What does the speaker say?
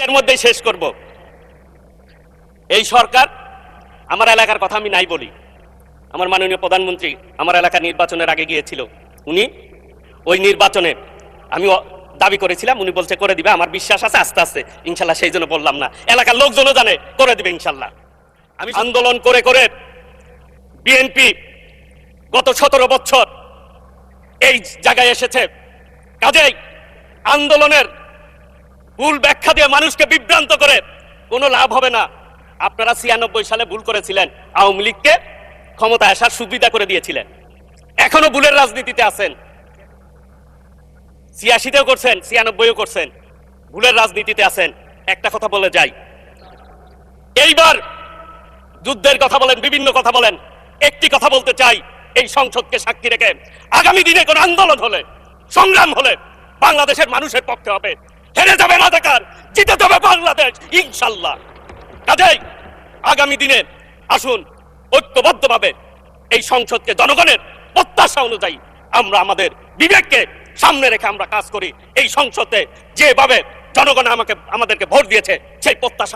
এর মধ্যেই শেষ করব। এই সরকার, আমার এলাকার কথা আমি নাই বলি, আমার মাননীয় প্রধানমন্ত্রী আমার এলাকার নির্বাচনের আগে গিয়েছিল, উনি ওই নির্বাচনে আমি দাবি করেছিলাম, উনি বলছে করে দিবে, আমার বিশ্বাস আছে আস্তে আস্তে ইনশাল্লাহ, সেই জন্য বললাম না, এলাকার লোকজনও জানে করে দিবে ইনশাল্লাহ। আমি আন্দোলন করে করে বিএনপি গত 17 বছর এই জায়গায় এসেছে, কাজেই আন্দোলনের ভুল ব্যাখ্যা দিয়ে মানুষকে বিভ্রান্ত করে কোনো লাভ হবে না। আপনারা 96 সালে ভুল করেছিলেন, আওয়ামী লীগকে ক্ষমতায় আসার সুবিধা করে দিয়েছিলেন, এখনো ভুলের রাজনীতিতে আছেন। 86তেও করছেন, 96ও করছেন, ভুলের রাজনীতিতে আছেন। একটা কথা বলে যাই, এইবার যুদ্ধের কথা বলেন, বিভিন্ন কথা বলেন, একটি কথা বলতে চাই, এই সংসদকে সাক্ষী রেখে আগামী দিনে কোন আন্দোলন হলে, সংগ্রাম হলে বাংলাদেশের মানুষের পক্ষে হবে, হেরে যাবে রাজাকার, জিতে যাবে বাংলাদেশ ইনশাল্লাহ। কাজেই আগামী দিনে আসুন ঐক্যবদ্ধভাবে এই সংসদকে জনগণের প্রত্যাশা অনুযায়ী আমরা আমাদের বিবেককে সামনে রেখে আমরা কাজ করি। এই সংসদে যেভাবে জনগণ আমাদেরকে ভোট দিয়েছে সেই প্রত্যাশা